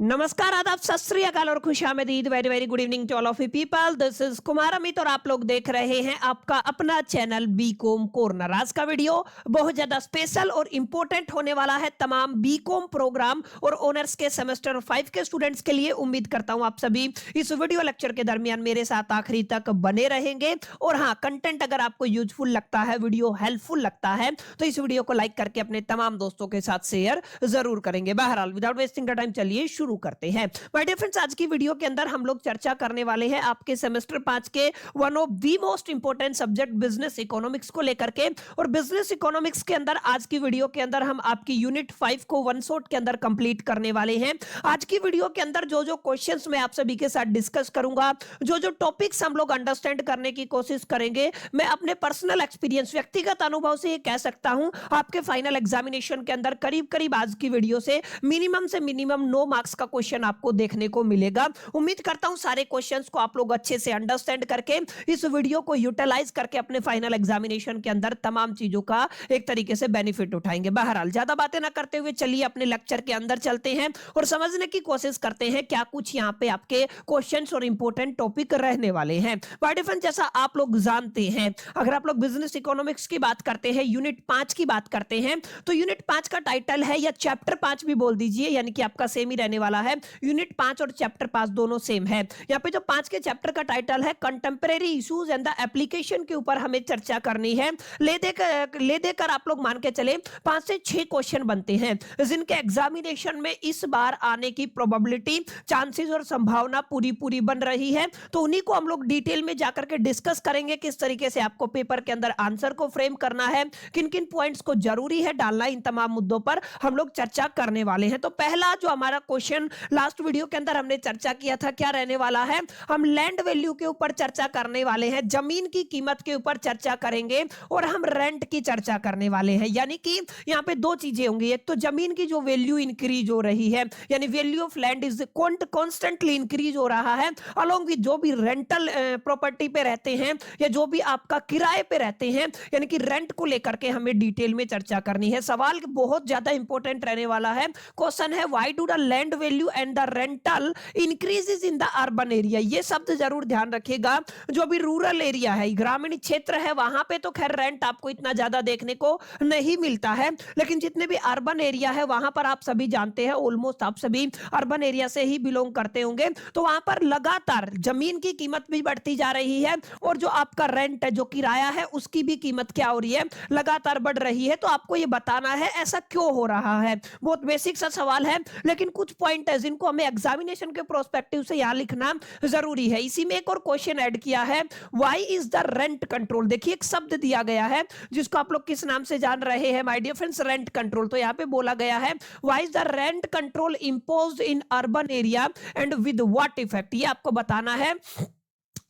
नमस्कार, आदाब, सत श्री अकाल और खुशामदीद। Very very good evening to all of you people. This is Kumar Amit और आप लोग देख रहे हैं आपका अपना चैनल बीकॉम कॉर्नर। आज का वीडियो बहुत ज्यादा स्पेशल और इंपॉर्टेंट होने वाला है तमाम बीकॉम प्रोग्राम और ऑनर्स के सेमेस्टर 5 के स्टूडेंट्स के लिए। उम्मीद करता हूं आप सभी इस वीडियो लेक्चर के दरमियान मेरे साथ आखिरी तक बने रहेंगे। और हाँ, कंटेंट अगर आपको यूजफुल लगता है, वीडियो हेल्पफुल लगता है, तो इस वीडियो को लाइक करके अपने तमाम दोस्तों के साथ शेयर जरूर करेंगे। बहरहाल विदाउट वेस्टिंग द टाइम चलिए शुरू करते हैं। माय डियर फ्रेंड्स, आज की वीडियो के अंदर हम लोग चर्चा करने वाले हैं आपके सेमेस्टर 5 के one of the most important subject business economics को लेकर के। और बिजनेस इकोनॉमिक्स के अंदर आज की वीडियो के अंदर हम आपकी यूनिट 5 को वन शॉट के अंदर कंप्लीट करने वाले हैं। आज की वीडियो के अंदर जो जो क्वेश्चंस मैं आप सभी के साथ डिस्कस करूंगा, जो जो टॉपिक्स हम लोग अंडरस्टैंड करने की कोशिश करेंगे, मैं अपने पर्सनल एक्सपीरियंस, व्यक्तिगत अनुभव से ये कह सकता हूं आपके फाइनल एग्जामिनेशन के अंदर करीब करीब आज की वीडियो से मिनिमम 9 मार्क्स का क्वेश्चन आपको देखने को मिलेगा। उम्मीद करता हूं सारे क्वेश्चंस को आप लोग अच्छे से अंडरस्टैंड करके इस वीडियो को यूटिलाइज करके अपने फाइनल एग्जामिनेशन के अंदर तमाम चीजों का एक तरीके से बेनिफिट उठाएंगे। बहरहाल ज्यादा बातें ना करते हुए चलिए अपने लेक्चर के अंदर चलते हैं और समझने की कोशिश करते हैं क्या कुछ यहाँ पे आपके क्वेश्चंस और इंपॉर्टेंट टॉपिक रहने वाले हैं। बाय डिफरेंस, जैसा आप लोग जानते हैं, अगर आप लोग बिजनेस इकोनॉमिक्स की बात करते हैं, यूनिट 5 की बात करते हैं, तो यूनिट 5 का टाइटल है, या चैप्टर 5 भी बोल दीजिए, यानी कि आपका सेम ही रहने वाला है। यूनिट 5 और चैप्टर 5 दोनों सेम है। यहाँ पे जो 5 के चैप्टर का टाइटल है contemporary issues and the application के ऊपर हमें चर्चा करनी है। ले देकर आप लोग मान के चले 5 से 6 क्वेश्चन बनते हैं जिनके एग्जामिनेशन में इस बार आने की प्रोबेबिलिटी, चांसेस और संभावना पूरी बन रही है। तो उन्हीं को हम लोग डिटेल में जाकर के डिस्कस करेंगे, किस तरीके से आपको पेपर के अंदर आंसर को फ्रेम करना है, किन किन पॉइंट्स को जरूरी है डालना, इन तमाम मुद्दों पर हम लोग चर्चा करने वाले हैं। तो पहला जो हमारा क्वेश्चन लास्ट वीडियो के अंदर हमने चर्चा किया था, क्या रहने वाला है? हम लैंड वैल्यू के ऊपर चर्चा करने वाले हैं, जमीन की कीमत के ऊपर चर्चा करेंगे और हम रेंट की चर्चा करने वाले हैं। यानी कि यहाँ पे दो चीजें होंगी, एक तो जमीन की जो वैल्यू इंक्रीज हो रही है, यानी value of land is constantly increase हो रहा है, अलोंग विद जो भी रेंटल प्रॉपर्टी पे रहते हैं या जो भी आपका किराए पे रहते हैं, यानी कि रेंट को लेकर के हमें डिटेल में चर्चा करनी है। सवाल बहुत ज्यादा इंपॉर्टेंट रहने वाला है। क्वेश्चन है, why do the land value and the rental increases in the urban area. ये शब्द जरूर ध्यान रखिएगा। जो भी रूरल एरिया है, ग्रामीण क्षेत्र है, वहां पे तो खैर रेंट आपको इतना ज्यादा देखने को नहीं मिलता है, लेकिन जितने भी अर्बन एरिया है वहां पर आप सभी जानते हैं, ऑलमोस्ट आप सभी अर्बन एरिया से ही बिलोंग करते होंगे, तो वहां पर लगातार जमीन की कीमत भी बढ़ती जा रही है और जो आपका रेंट है, जो किराया है, उसकी भी कीमत क्या हो रही है, लगातार बढ़ रही है। तो आपको ये बताना है ऐसा क्यों हो रहा है। बहुत बेसिक सा सवाल है, लेकिन कुछ पॉइंट है जिनको हमें एग्जामिनेशन के प्रोस्पेक्टिव से यहां लिखना जरूरी है। इसी में एक और क्वेश्चन ऐड किया है, why is the rent control. देखिए एक शब्द दिया गया है जिसको आप लोग किस नाम से जान रहे हैं my dear friends, rent control. तो यहां पे बोला गया है, why is the rent control imposed in urban area and with what effect. ये आपको बताना है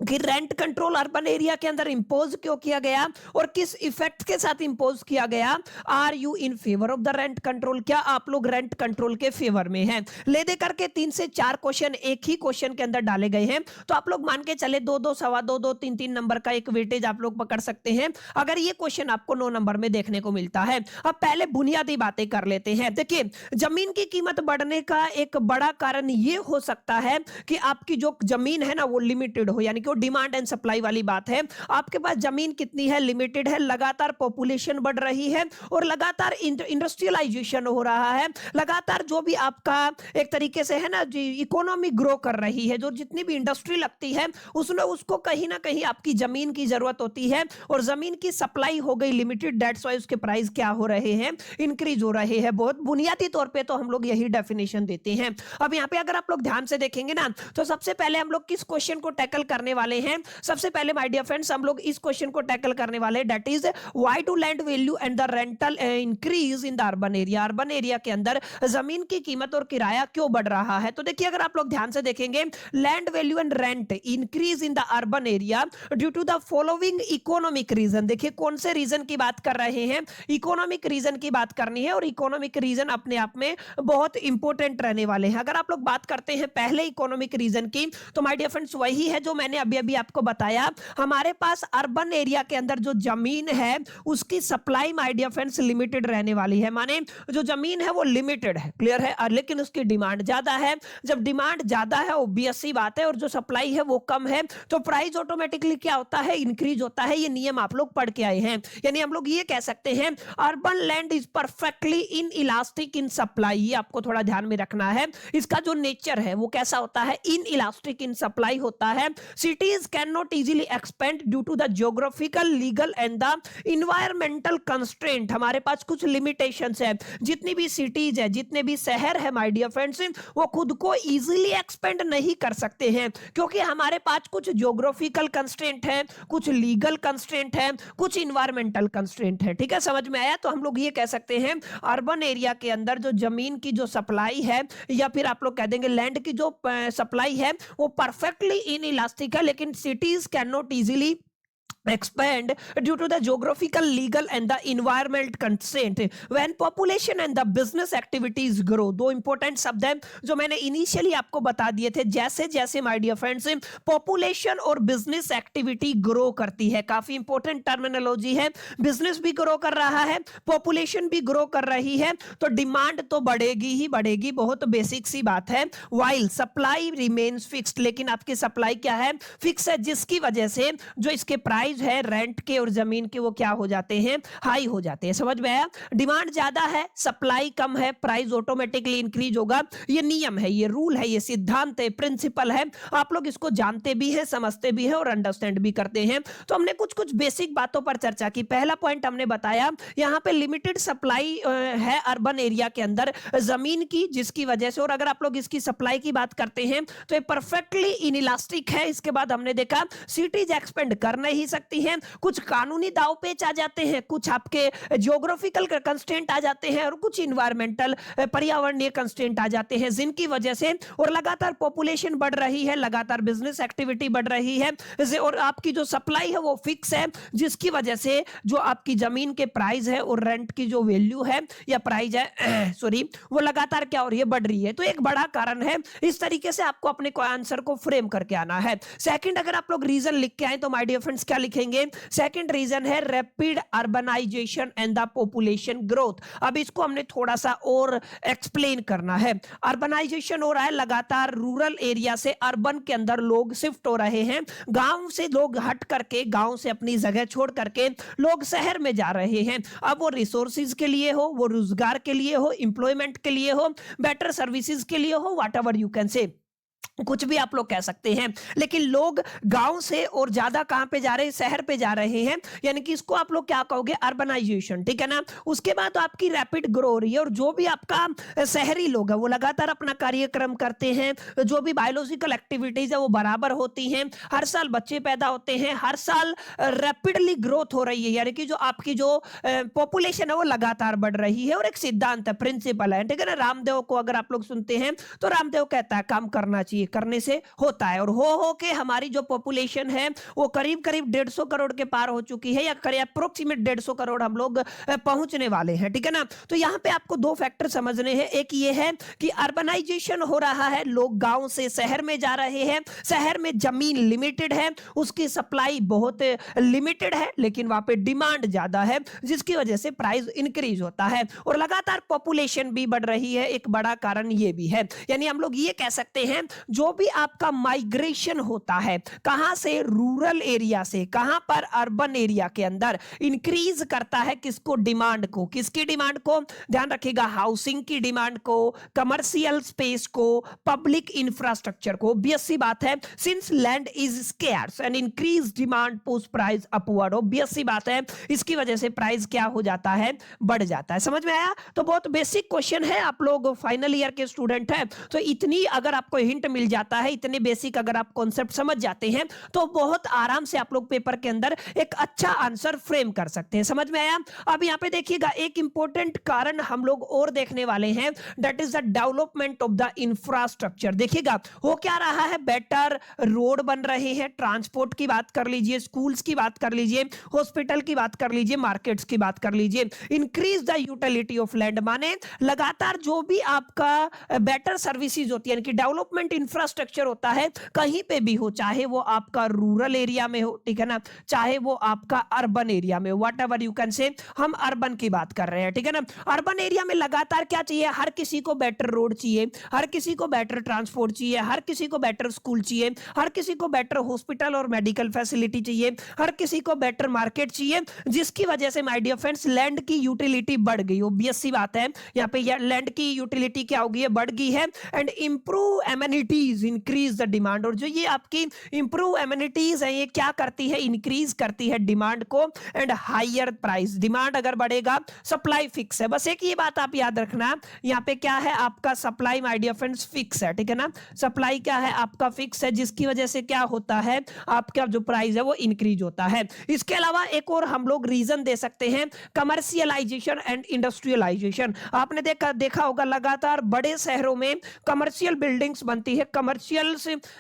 कि रेंट कंट्रोल अर्बन एरिया के अंदर इंपोज क्यों किया गया और किस इफेक्ट के साथ इंपोज किया गया। Are you in favour of the rent control, क्या आप लोग रेंट कंट्रोल के फेवर में हैं। ले दे करके 3 से 4 क्वेश्चन एक ही क्वेश्चन के अंदर डाले गए हैं, तो आप लोग मान के चले 2-2, सवा 2-2, 3-3 नंबर का एक वेटेज आप लोग पकड़ सकते हैं अगर ये क्वेश्चन आपको 9 नंबर में देखने को मिलता है। अब पहले बुनियादी बातें कर लेते हैं। देखिए, जमीन की कीमत बढ़ने का एक बड़ा कारण ये हो सकता है कि आपकी जो जमीन है ना वो लिमिटेड हो, यानी डिमांड एंड सप्लाई वाली बात है। आपके पास जमीन कितनी है, लिमिटेड है, लगातार पॉपुलेशन बढ़ रही है और लगातार इंडस्ट्रियलाइजेशन हो रहा है, लगातार जो भी आपका एक तरीके से है ना इकोनॉमी ग्रो कर रही है, जो जितनी भी इंडस्ट्री लगती है उसमें उसको कहीं ना कहीं आपकी जमीन की जरूरत होती है और जमीन की सप्लाई हो गई लिमिटेड, दैट्स व्हाई उसके प्राइस क्या हो रहे हैं, इंक्रीज हो रहे हैं। बहुत बुनियादी तौर पे तो हम लोग यही डेफिनेशन देते हैं। अब यहाँ पे अगर आप लोग ध्यान से देखेंगे ना, तो सबसे पहले हम लोग किस क्वेश्चन को टैकल करने वाले हैं। सबसे पहले माय डियर फ्रेंड्स हम लोग इस क्वेश्चन को टैकल करने वाले हैं, that is why do land value and the rental increase in the urban area. Urban area के अंदर जमीन की कीमत और किराया क्यों बढ़ रहा है। तो देखिए, अगर आप लोग ध्यान से देखेंगे, land value and rent increase in the urban area due to the following economic reason. देखिए कौन से रीजन की बात कर रहे हैं, इकोनॉमिक रीजन की बात करनी है और इकोनॉमिक रीजन अपने आप में बहुत इंपॉर्टेंट रहने वाले हैं। अगर आप लोग बात करते हैं पहले इकोनॉमिक रीजन की, तो माय डियर फ्रेंड्स वही है जो मैंने अभी अभी आपको बताया, हमारे पास अर्बन एरिया के अंदर जो जमीन है उसकी supply my dear friends limited रहने वाली है, माने जो जमीन है वो लिमिटेड है, क्लियर है, लेकिन उसकी डिमांड ज्यादा है। जब डिमांड ज्यादा है ऑब्वियस सी बात है, और जो सप्लाई है वो कम है, तो प्राइस ऑटोमेटिकली क्या होता है, इंक्रीज होता है। ये नियम आप लोग पढ़ के आए हैं। यानी हम लोग ये कह सकते हैं urban land is perfectly in elastic in supply, ये आपको थोड़ा ध्यान में रखना है। इसका जो नेचर है वो कैसा होता है, इन इलास्टिक इन सप्लाई होता है। Cities can not easily expand due to the geographical, legal and the environmental constraint. हमारे पास कुछ लिमिटेशंस है। जितनी भी सिटीज है, जितने भी शहर है माय डियर फ्रेंड्स, वो खुद को इजीली एक्सपेंड नहीं कर सकते हैं, क्योंकि हमारे पास कुछ ज्योग्राफिकल कंस्ट्रेंट है, कुछ लीगल कंस्ट्रेंट है, कुछ इन्वायरमेंटल कंस्ट्रेंट है। ठीक है, समझ में आया? तो हम लोग ये कह सकते हैं अर्बन एरिया के अंदर जो जमीन की जो सप्लाई है, या फिर आप लोग कह देंगे लैंड की जो सप्लाई है, वो परफेक्टली इन इलास्टिक है, लेकिन cities can not easily expand due to the geographical, legal and the environment constraint when population and the business activities grow। दो इंपॉर्टेंट शब्द हैं जो मैंने इनिशियली आपको बता दिए थे। जैसे जैसे माय डियर फ्रेंड्स पॉपुलेशन और बिजनेस एक्टिविटी ग्रो करती है, काफी इंपॉर्टेंट टर्मिनोलॉजी है, बिजनेस भी ग्रो कर रहा है, पॉपुलेशन भी ग्रो कर रही है, तो डिमांड तो बढ़ेगी ही बढ़ेगी, बहुत बेसिक सी बात है। वाइल सप्लाई रिमेन्स फिक्स्ड, लेकिन आपकी सप्लाई क्या है, फिक्स है, जिसकी वजह से जो इसके प्राइस है रेंट के और जमीन के वो क्या हो जाते हैं, हाई हो जाते हैं। समझ में आया? डिमांड ज्यादा है, सप्लाई कम है, प्राइस ऑटोमेटिकली इंक्रीज होगा। ये नियम है, ये रूल है, ये सिद्धांत है, प्रिंसिपल है। आप लोग इसको जानते भी हैं, समझते भी हैं और अंडरस्टैंड भी करते हैं। तो हमने कुछ कुछ बेसिक बातों पर चर्चा की। पहला पॉइंट हमने बताया, यहां पे लिमिटेड सप्लाई है अर्बन एरिया के अंदर जमीन की, जिसकी वजह से, और अगर आप लोग इसकी सप्लाई की बात करते हैं तो ये परफेक्टली इनइलास्टिक है। इसके बाद हमने देखा सिटीज एक्सपेंड कर नहीं सकती हैं, कुछ कानूनी दाव पेच आ जाते हैं, कुछ आपके ज्योग्राफिकल कंस्ट्रेंट आ जाते हैं, और कुछ इन्वायरमेंटल पर्यावरणीय कंस्ट्रेंट आ जाते हैं, जिनकी वजह से, और लगातार पॉपुलेशन बढ़ रही है, लगातार बिजनेस एक्टिविटी बढ़ रही है, और आपकी जो सप्लाई है वो फिक्स है, जिसकी वजह से जो आपकी जमीन के प्राइस है और रेंट की जो वैल्यू है या प्राइस है सॉरी, वो लगातार क्या हो रही है, बढ़ रही है। तो एक बड़ा कारण है। इस तरीके से आपको अपने आंसर को फ्रेम करके आना है। सेकंड, अगर आप लोग रीजन लिख के आए तो माय डियर फ्रेंड्स क्या लिखेंगे? सेकंड रीजन है rapid urbanisation and the population growth. अब इसको हमने थोड़ा सा और एक्सप्लेन करना है। अर्बनाइजेशन हो रहा है, लगातार रूरल एरिया से अर्बन के अंदर लोग शिफ्ट हो रहे हैं, गांव से लोग हट करके, गांव से अपनी जगह छोड़ करके लोग शहर में जा रहे हैं। अब वो रिसोर्सेज के लिए हो, वो रोजगार के लिए हो, एम्प्लॉयमेंट के लिए हो, बेटर सर्विसेज के लिए हो, व्हाटएवर यू कैन से, कुछ भी आप लोग कह सकते हैं, लेकिन लोग गांव से और ज्यादा कहां पे जा रहे हैं, शहर पे जा रहे हैं। यानी कि इसको आप लोग क्या कहोगे, अर्बनाइजेशन। ठीक है ना? उसके बाद आपकी रैपिड ग्रो हो रही है, और जो भी आपका शहरी लोग है वो लगातार अपना कार्यक्रम करते हैं, जो भी बायोलॉजिकल एक्टिविटीज है वो बराबर होती हैं, हर साल बच्चे पैदा होते हैं, हर साल रैपिडली ग्रोथ हो रही है, यानी कि जो आपकी जो पॉपुलेशन है वो लगातार बढ़ रही है। और एक सिद्धांत है, प्रिंसिपल है, ठीक है ना? रामदेव को अगर आप लोग सुनते हैं तो रामदेव कहता है काम करना चाहिए, करने से होता है। और हो के हमारी जो पॉपुलेशन है वो करीब करीब 150 करोड़ के पार हो चुकी है, या करीब अप्रोक्सीमेट 150 करोड़ हम लोग पहुंचने वाले हैं। ठीक है ना? तो यहां पे आपको दो फैक्टर समझने हैं। एक ये है कि अर्बनाइजेशन हो रहा है, लोग गांव से शहर में जा रहे हैं, शहर में जमीन लिमिटेड है, उसकी सप्लाई बहुत लिमिटेड है, लेकिन वहां पे डिमांड ज्यादा है, जिसकी वजह से प्राइस इंक्रीज होता है। और लगातार पॉपुलेशन भी बढ़ रही है, एक बड़ा कारण ये भी है। यानी हम लोग ये कह सकते हैं जो भी आपका माइग्रेशन होता है, कहां से, रूरल एरिया से कहां पर, अर्बन एरिया के अंदर, इंक्रीज करता है किसको, डिमांड को। किसकी डिमांड को? ध्यान रखिएगा, हाउसिंग की डिमांड को, कमर्शियल स्पेस को, पब्लिक इंफ्रास्ट्रक्चर को। ऑब्वियस सी बात है, since land is scarce and increase demand push price upward. Obvious सी बात है, इसकी वजह से प्राइस क्या हो जाता है, बढ़ जाता है। समझ में आया? तो बहुत बेसिक क्वेश्चन है, आप लोग फाइनल ईयर के स्टूडेंट हैं, तो इतनी अगर आपको हिंट मिल जाता है, इतने बेसिक अगर आप कॉन्सेप्ट समझ जाते हैं, तो बहुत आराम से आप लोग पेपर के अंदर एक अच्छा आंसर फ्रेम कर सकते हैं। समझ में आया? अब यहां पे देखिएगा, एक इंपॉर्टेंट कारण हम लोग और देखने वाले हैं, that is the development of the infrastructure. देखिएगा हो क्या रहा है, बेटर रोड बन रहे हैं, ट्रांसपोर्ट की बात कर लीजिए, स्कूल्स की बात कर लीजिए, हॉस्पिटल की बात कर लीजिए, मार्केट्स की बात कर लीजिए। Increase the utility of land, माने लगातार जो भी आपका बेटर सर्विसेज होती है, यानी कि डेवलपमेंट इंफ्रास्ट्रक्चर होता है कहीं पे भी हो, चाहे वो आपका रूरल एरिया में हो, ठीक है ना, चाहे वो आपका अर्बन एरिया में, what ever you can say, हम अर्बन की बात कर रहे हैं, ठीक है ना। अर्बन एरिया में लगातार क्या चाहिए, हर किसी को बेटर रोड चाहिए, हर किसी को बेटर ट्रांसपोर्ट चाहिए, हर किसी को बेटर स्कूल चाहिए, हर किसी को बेटर हॉस्पिटल और मेडिकल फैसिलिटी चाहिए, हर किसी को बेटर मार्केट चाहिए, जिसकी वजह से माय डियर फ्रेंड्स लैंड की यूटिलिटी बढ़ गई। ऑब्वियस सी बात है, यहाँ पे लैंड की यूटिलिटी क्या होगी, बढ़ गई है। And improve amenities increase the demand, और जो ये आपकी इंप्रूव एमिनिटीज है ये क्या करती है, इंक्रीज करती है डिमांड को। एंड हायर प्राइस, डिमांड अगर बढ़ेगा सप्लाई फिक्स है। बस एक ये बात आप याद रखना, यहाँ पे क्या है आपका supply my dear friends fix है, ठीक है ना, सप्लाई क्या है आपका फिक्स है, जिसकी वजह से क्या होता है आपका जो प्राइस है वो इंक्रीज होता है। इसके अलावा एक और हम लोग रीजन दे सकते हैं, कमर्शियलाइजेशन एंड इंडस्ट्रियलाइजेशन। आपने देखा होगा लगातार बड़े शहरों में कमर्शियल बिल्डिंग्स बनती है, कमर्शियल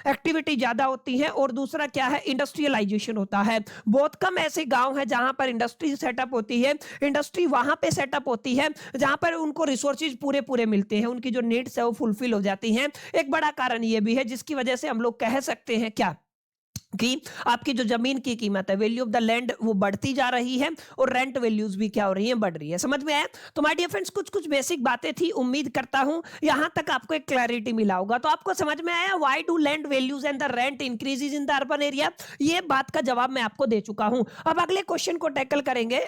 एक्टिविटी ज्यादा होती है, और दूसरा क्या है इंडस्ट्रियलाइजेशन होता है। बहुत कम ऐसे गांव है जहां पर इंडस्ट्री सेटअप होती है, इंडस्ट्री वहां पे सेटअप होती है जहां पर उनको रिसोर्सेज पूरे पूरे मिलते हैं, उनकी जो नीड्स है वो फुलफिल हो जाती हैं। एक बड़ा कारण ये भी है जिसकी वजह से हम लोग कह सकते हैं क्या कि आपकी जो जमीन की कीमत है, वैल्यू ऑफ द लैंड, वो बढ़ती जा रही है, और रेंट वैल्यूज भी क्या हो रही है, बढ़ रही है। समझ में आया? तो माय डियर फ्रेंड्स कुछ कुछ बेसिक बातें थी, उम्मीद करता हूं यहां तक आपको एक क्लैरिटी मिला होगा। तो आपको समझ में आया why do land values and the rent increases in the urban area, ये बात का जवाब मैं आपको दे चुका हूं। अब अगले क्वेश्चन को टैकल करेंगे।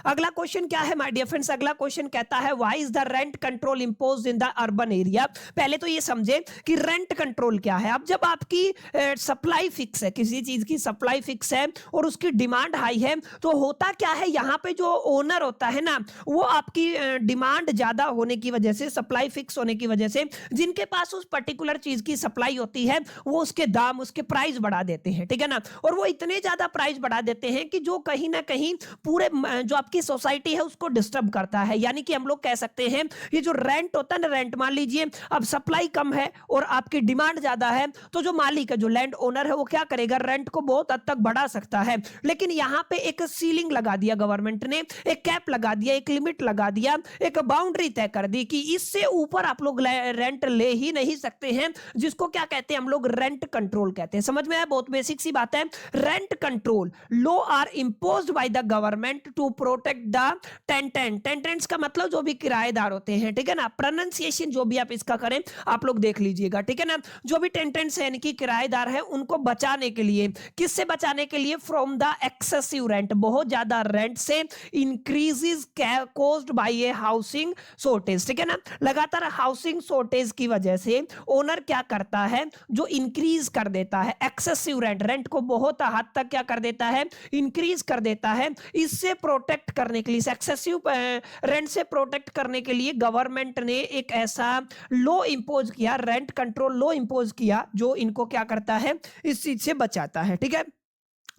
अगला क्वेश्चन क्या है माय डियर फ्रेंड्स, अगला क्वेश्चन कहता है why is the rent control imposed in the urban area. पहले तो ये समझे कि रेंट कंट्रोल क्या है। अब जब आपकी सप्लाई फिक्स है, किसी चीज की सप्लाई फिक्स है और उसकी डिमांड हाई है, तो होता क्या है, यहाँ पे जो ओनर होता है ना, वो आपकी डिमांड ज्यादा होने की वजह से, सप्लाई फिक्स होने की वजह से, जिनके पास उस पर्टिकुलर चीज की सप्लाई होती है, वो उसके दाम, उसके प्राइस बढ़ा देते हैं, ठीक है ना। और वो इतने ज्यादा प्राइस बढ़ा देते हैं कि जो कहीं ना कहीं पूरे जो आपकी सोसाइटी है उसको डिस्टर्ब करता है। यानी कि हम लोग कह सकते हैं ये जो रेंट होता है ना, रेंट मान लीजिए अब सप्लाई कम है और आपकी डिमांड ज्यादा है, तो जो मालिक है, जो लैंड ओनर है, वो क्या करेगा, रेंट को बहुत हद तक बढ़ा सकता है। लेकिन यहां पे एक सीलिंग लगा दिया गवर्नमेंट ने, एक कैप लगा दिया, एक लिमिट लगा दिया, एक बाउंड्री तय कर दी कि इससे ऊपर आप लोग रेंट ले ही नहीं सकते हैं, जिसको क्या कहते हैं हम लोग, रेंट कंट्रोल कहते हैं। समझ में आया? बहुत बेसिक सी बात है। Rent control law are imposed by the government to protect the tenant. Tenants का मतलब जो भी किराएदार होते हैं, ठीक है ना। प्रोनाउंसिएशन जो भी आप इसका करें आप लोग देख लीजिएगा, ठीक है ना। जो भी टेनेंट्स हैं, यानी कि किराएदार है, उनको बचाने के लिए, किससे बचाने के लिए, फ्रॉम द एक्सेसिव रेंट, बहुत ज्यादा रेंट से, increases caused by A housing shortage, ठीक है ना। लगातार हाउसिंग शॉर्टेज की वजह से ओनर क्या करता है, जो इंक्रीज कर देता है एक्सेसिव रेंट, रेंट को बहुत हद तक क्या कर देता है, इंक्रीज कर देता है। इससे प्रोटेक्ट करने के लिए, एक्सेसिव रेंट से प्रोटेक्ट करने के लिए गवर्नमेंट ने एक ऐसा लॉ इंपोज किया, रेंट कंट्रोल लॉ इंपोज किया, जो इनको क्या करता है, इस चीज से बचाता है, ठीक है।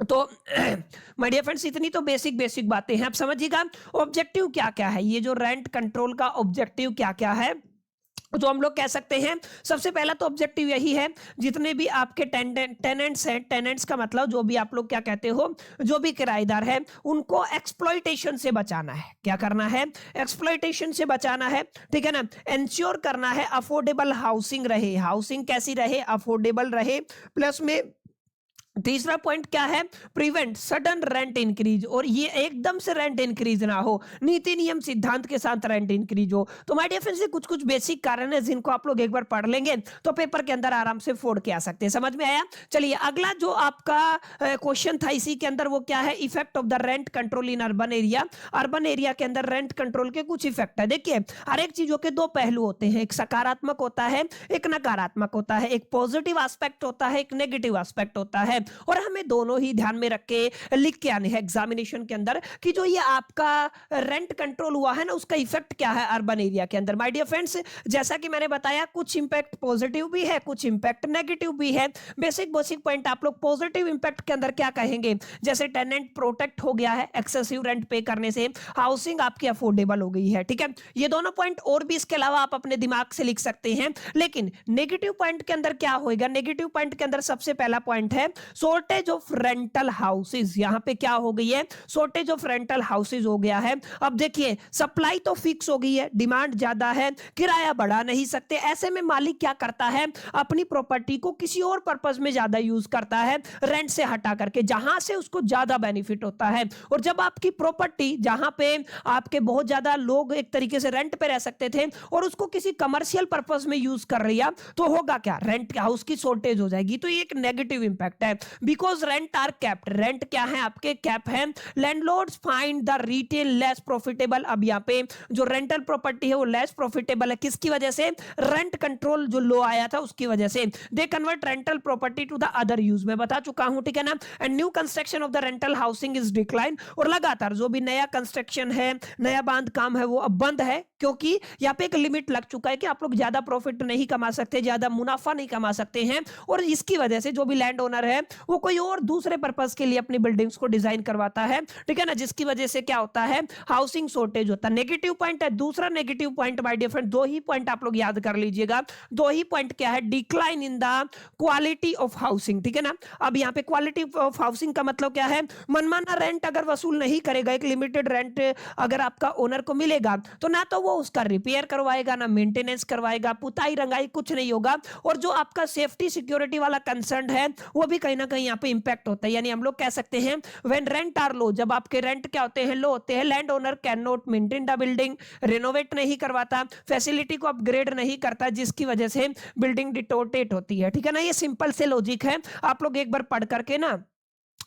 तो माय डियर फ्रेंड्स इतनी तो बेसिक बेसिक बातें हैं, आप समझिएगा ऑब्जेक्टिव क्या क्या है, ये जो रेंट कंट्रोल का ऑब्जेक्टिव क्या क्या है, तो हम लोग कह सकते हैं सबसे पहला तो ऑब्जेक्टिव यही है, जितने भी आपके टेनेंट्स हैं, टेनेंट्स का मतलब जो भी आप लोग क्या कहते हो, जो भी किराएदार है, उनको एक्सप्लॉइटेशन से बचाना है। क्या करना है, एक्सप्लॉइटेशन से बचाना है, ठीक है ना। इंश्योर करना है अफोर्डेबल हाउसिंग रहे, हाउसिंग कैसी रहे, अफोर्डेबल रहे। प्लस में तीसरा पॉइंट क्या है, प्रिवेंट सडन रेंट इंक्रीज, और ये एकदम से रेंट इंक्रीज ना हो, नीति नियम सिद्धांत के साथ रेंट इंक्रीज हो। तो माय डियर फ्रेंड्स ये कुछ कुछ बेसिक कारण है जिनको आप लोग एक बार पढ़ लेंगे तो पेपर के अंदर आराम से फोड़ के आ सकते हैं। समझ में आया? चलिए अगला जो आपका क्वेश्चन था इसी के अंदर, वो क्या है, effect of the rent control in urban area. Urban area के अंदर रेंट कंट्रोल के कुछ इफेक्ट है। देखिए हर एक चीजों के दो पहलू होते हैं, एक सकारात्मक होता है, एक नकारात्मक होता है, एक पॉजिटिव एस्पेक्ट होता है, एक नेगेटिव एस्पेक्ट होता है, और हमें दोनों ही ध्यान में रख के लिख के आने हैं एग्जामिनेशन के अंदर कि जो ये आपका रेंट कंट्रोल हुआ है ना, उसका इफेक्ट क्या है अर्बन एरिया के अंदर। माय डियर फ्रेंड्स जैसा कि मैंने बताया, कुछ इंपैक्ट पॉजिटिव भी है, कुछ इंपैक्ट नेगेटिव भी है। बेसिक बेसिक पॉइंट आप लोग पॉजिटिव इंपैक्ट के अंदर क्या कहेंगे, जैसे टेनेंट प्रोटेक्ट हो गया है एक्सेसिव रेंट पे करने से, हाउसिंग आपकी अफोर्डेबल हो गई है, ठीक है। ये दोनों पॉइंट और भी इसके अलावा आप अपने दिमाग से लिख सकते हैं। लेकिन नेगेटिव पॉइंट के अंदर क्या होगा, नेगेटिव पॉइंट के अंदर सबसे पहला पॉइंट है शॉर्टेज ऑफ रेंटल हाउसेज, यहां पे क्या हो गई है, शॉर्टेज ऑफ रेंटल हाउसेज हो गया है। अब देखिए सप्लाई तो फिक्स हो गई है, डिमांड ज्यादा है, किराया बढ़ा नहीं सकते, ऐसे में मालिक क्या करता है, अपनी प्रॉपर्टी को किसी और पर्पस में ज्यादा यूज करता है, रेंट से हटा करके, जहां से उसको ज्यादा बेनिफिट होता है। और जब आपकी प्रॉपर्टी जहां पे आपके बहुत ज्यादा लोग एक तरीके से रेंट पे रह सकते थे और उसको किसी कमर्शियल पर्पस में यूज कर रही है, तो होगा क्या, रेंट हाउस की शॉर्टेज हो जाएगी। तो ये एक नेगेटिव इंपैक्ट है, because rent are capped, rent क्या है आपके, कैप है। Landlords find the retail less profitable, अब यहाँ पे जो रेंटल प्रॉपर्टी है वो लेस प्रॉफिटेबल है, किसकी वजह से, रेंट कंट्रोल जो लो आया था उसकी वजह से। They convert rental property to the other use, मैं बता चुका हूं, ठीक है ना। And new construction of the rental housing is decline, और लगातार जो भी नया कंस्ट्रक्शन है, नया बांध काम है, वो अब बंद है, क्योंकि यहाँ पे एक लिमिट लग चुका है कि आप लोग ज्यादा प्रॉफिट नहीं कमा सकते, ज्यादा मुनाफा नहीं कमा सकते हैं। और इसकी वजह से जो भी लैंड ओनर है वो कोई और दूसरे पर्पस के लिए अपनी बिल्डिंग्स को डिजाइन करवाता है, ठीक है ना, जिसकी वजह से क्या होता है, हाउसिंग शॉर्टेज होता है। नेगेटिव पॉइंट है। दूसरा नेगेटिव पॉइंट बाय डिफरेंट, दो ही पॉइंट आप लोग याद कर लीजिएगा, दो ही पॉइंट क्या है, decline in the quality of housing, ठीक है ना। अब यहाँ पे क्वालिटी ऑफ हाउसिंग का मतलब क्या है, मनमाना रेंट अगर वसूल नहीं करेगा, एक लिमिटेड रेंट अगर आपका ओनर को मिलेगा, तो ना तो वो उसका रिपेयर करवाएगा, ना मेंटेनेंस करवाएगा, पुताई रंगाई कुछ नहीं होगा, और जो आपका सेफ्टी सिक्योरिटी वाला कंसर्न है वो भी कहीं ना कहीं यहाँ पे इंपैक्ट होता है। यानी हम लोग कह सकते हैं व्हेन रेंट आर लो, जब आपके रेंट क्या होते हैं, लो होते हैं, land owner can not maintain the building, renovate नहीं करवाता, फैसिलिटी को अपग्रेड नहीं करता, जिसकी वजह से बिल्डिंग डिटोरेट होती है, ठीक है ना। ये सिंपल से लॉजिक है, आप लोग एक बार पढ़ करके ना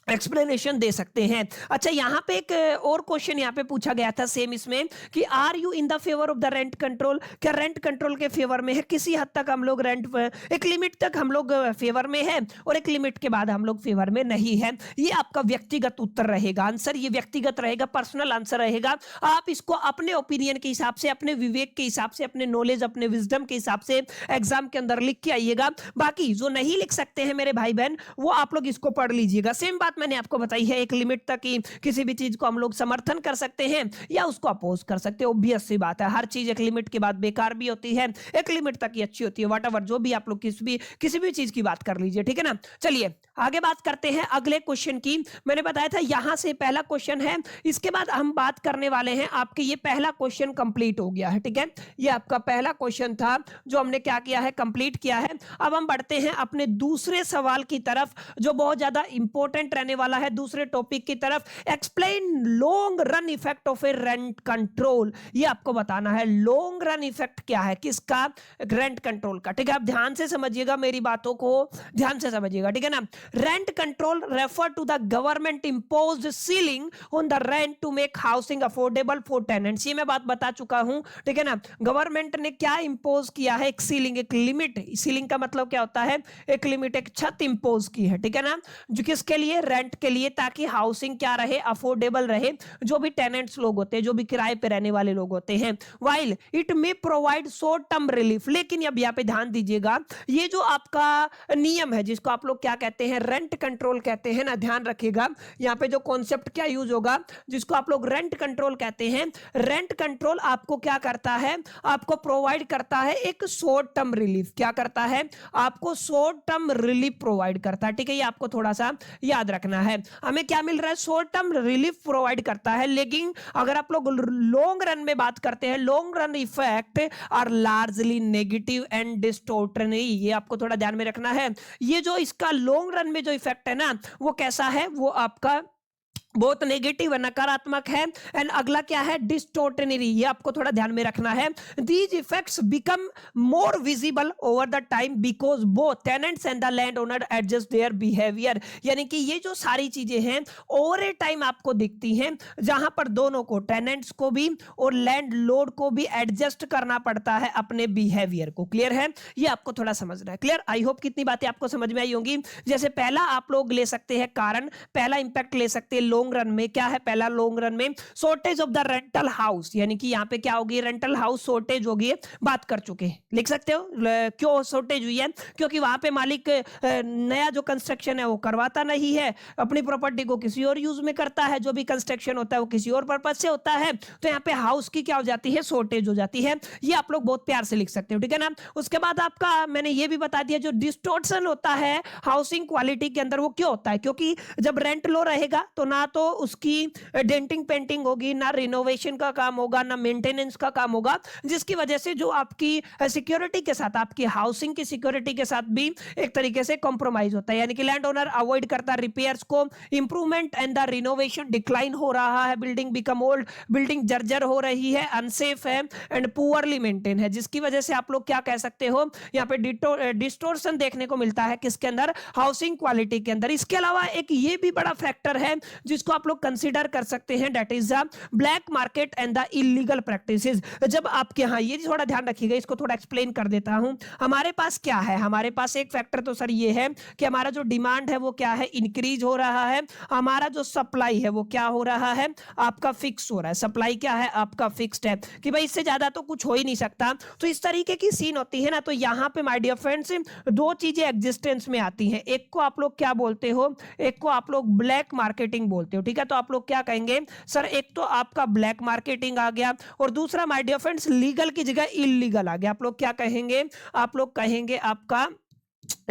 एक्सप्लेनेशन दे सकते हैं। अच्छा, यहाँ पे एक और क्वेश्चन यहाँ पे पूछा गया था सेम इसमें कि are you in the favour of the rent control, क्या रेंट कंट्रोल के फेवर में है। किसी हद तक हम लोग रेंट, एक लिमिट तक हम लोग फेवर में है और एक लिमिट के बाद हम लोग फेवर में नहीं है। ये आपका व्यक्तिगत उत्तर रहेगा, आंसर ये व्यक्तिगत रहेगा, पर्सनल आंसर रहेगा। आप इसको अपने ओपिनियन के हिसाब से, अपने विवेक के हिसाब से, अपने नॉलेज, अपने विजडम के हिसाब से एग्जाम के अंदर लिख के आइएगा। बाकी जो नहीं लिख सकते हैं मेरे भाई बहन, वो आप लोग इसको पढ़ लीजिएगा। सेम बात मैंने आपको बताई है, एक लिमिट तक ही किसी भी चीज को हम लोग समर्थन कर सकते हैं या उसको अपोज कर सकते हैं। ऑब्वियस सी बात है, हर चीज एक लिमिट के बाद बेकार भी होती है, एक लिमिट तक ही अच्छी होती है। व्हाटएवर जो भी आप लोग किसी भी चीज की बात कर लीजिए, ठीक है ना। चलिए आगे बात करते हैं अगले क्वेश्चन की। मैंने बताया था यहां से पहला क्वेश्चन है, इसके बाद हम बात करने वाले हैं आपके, ये पहला क्वेश्चन कंप्लीट हो गया है, ठीक है। ये आपका पहला क्वेश्चन था जो हमने क्या किया है, कंप्लीट किया है। अब हम बढ़ते हैं अपने दूसरे सवाल की तरफ, जो बहुत ज्यादा इंपॉर्टेंट रहने वाला है, दूसरे टॉपिक की तरफ। Explain long run effect of A rent control, ये आपको बताना है लॉन्ग रन इफेक्ट क्या है, किसका, रेंट कंट्रोल का, ठीक है। आप ध्यान से समझिएगा, मेरी बातों को ध्यान से समझिएगा, ठीक है ना। Rent control refer to the government imposed ceiling on the rent to make housing affordable for tenants, ये मैं बात बता चुका हूं, ठीक है ना। गवर्नमेंट ने क्या इंपोज किया है, एक सीलिंग, एक लिमिट। सीलिंग का मतलब क्या होता है, एक लिमिट, एक छत इंपोज की है, ठीक है ना, जो किसके लिए, रेंट के लिए, ताकि हाउसिंग क्या रहे, अफोर्डेबल रहे, जो भी टेनेंट्स लोग होते हैं, जो भी किराए पे रहने वाले लोग होते हैं। While it may provide short term relief, लेकिन अब यहाँ पे ध्यान दीजिएगा, ये जो आपका नियम है, जिसको आप लोग क्या कहते हैं, रेंट कंट्रोल कहते हैं ना, ध्यान रखिएगा यहाँ पे जो कॉन्सेप्ट क्या यूज होगा, जिसको आप लोग रेंट कंट्रोल कहते हैं। रेंट कंट्रोल आपको क्या करता है, आपको प्रोवाइड करता है एक शॉर्ट टर्म रिलीफ, क्या करता है, आपको शॉर्ट टर्म रिलीफ प्रोवाइड करता है, ठीक है। ये आपको थोड़ा सा याद रखना है, हमें क्या मिल रहा है, शॉर्ट टर्म रिलीफ प्रोवाइड करता है। लेकिन अगर आप लोग लॉन्ग रन में बात करते हैं, long run effect are largely negative and distortionary, ये आपको थोड़ा ध्यान में रखना है। ये जो इसका लॉन्ग रन में जो इफेक्ट है ना, वो कैसा है, वो आपका बहुत नेगेटिव है, नकारात्मक है। एंड अगला क्या है, डिस्टॉर्शनरी, ये आपको थोड़ा ध्यान में रखना है। These effects become more visible over the time because both tenants and the land owner adjust their behaviour, यानी कि ये जो सारी चीजें हैं ओवर ए टाइम आपको दिखती हैं, जहां पर दोनों को, टेनेंट्स को भी और लैंड लॉर्ड को भी एडजस्ट करना पड़ता है अपने बिहेवियर को। क्लियर है, ये आपको थोड़ा समझना है। क्लियर, आई होप कितनी बातें आपको समझ में आई होंगी। जैसे पहला आप लोग ले सकते हैं कारण, पहला इंपैक्ट ले सकते हैं लॉन्ग लॉन्ग रन में क्या है, पहला लॉन्ग रन में shortage of the rental house, यानी कि यहाँ पे क्या होगी, रेंटल हाउस शॉर्टेज होगी, बात कर चुके हैं, लिख सकते हो। क्यों शॉर्टेज हुई है, क्योंकि वहां पे मालिक नया जो कंस्ट्रक्शन है वो करवाता नहीं है, अपनी प्रॉपर्टी को किसी और यूज में करता है, जो भी कंस्ट्रक्शन होता है वो किसी और पर्पज से होता है, तो यहाँ पे हाउस की क्या हो जाती है, शॉर्टेज हो जाती है। ये आप लोग बहुत प्यार से लिख सकते हो, ठीक है ना। उसके बाद आपका मैंने ये भी बता दिया, जो डिस्टॉर्शन होता है हाउसिंग क्वालिटी के अंदर वो क्यों होता है, क्योंकि जब रेंट लो रहेगा तो ना तो उसकी डेंटिंग पेंटिंग होगी, ना रिनोवेशन का काम होगा, ना मेंटेनेंस का काम होगा, जिसकी वजह से जो आपकी सिक्योरिटी के साथ, आपकी हाउसिंग की सिक्योरिटी के साथ भी एक तरीके से कॉम्प्रोमाइज होता है, यानी कि लैंड ओनर अवॉइड करता है रिपेयर्स को, improvement and the renovation decline हो रहा है, बिल्डिंग बिकम ओल्ड, बिल्डिंग जर्जर हो रही है, अनसेफ है एंड पुअरली मेंटेन है, जिसकी वजह से आप लोग क्या कह सकते हो, यहाँ पे डिस्टोर्शन देखने को मिलता है किसके अंदर, हाउसिंग क्वालिटी के अंदर। इसके अलावा एक ये भी बड़ा फैक्टर है जिसको आप लोग कंसीडर कर सकते हैं, that is the black market and the illegal practices. जब आपके यहाँ ये थोड़ा ध्यान रखिएगा, इसको थोड़ा एक्सप्लेन कर देता हूं। हमारे पास क्या है, हमारे पास एक फैक्टर तो सर ये है कि हमारा जो डिमांड है वो क्या है, इंक्रीज हो रहा है, हमारा जो सप्लाई है वो क्या हो रहा है, आपका फिक्स हो रहा है, सप्लाई क्या है, आपका फिक्स्ड है, कि भाई इससे ज्यादा तो कुछ हो ही नहीं सकता। तो इस तरीके की सीन होती है ना, तो यहाँ पे माय डियर फ्रेंड्स दो चीजें एग्जिस्टेंस में आती हैं, एक को आप लोग क्या बोलते हो, एक को आप लोग ब्लैक मार्केटिंग बोलते हो, ठीक है। तो आप लोग क्या कहेंगे सर, एक तो आपका ब्लैक मार्केटिंग आ गया और दूसरा माय डियर फ्रेंड्स लीगल की जगह इलीगल आ गया। आप लोग क्या कहेंगे, आप लोग कहेंगे आपका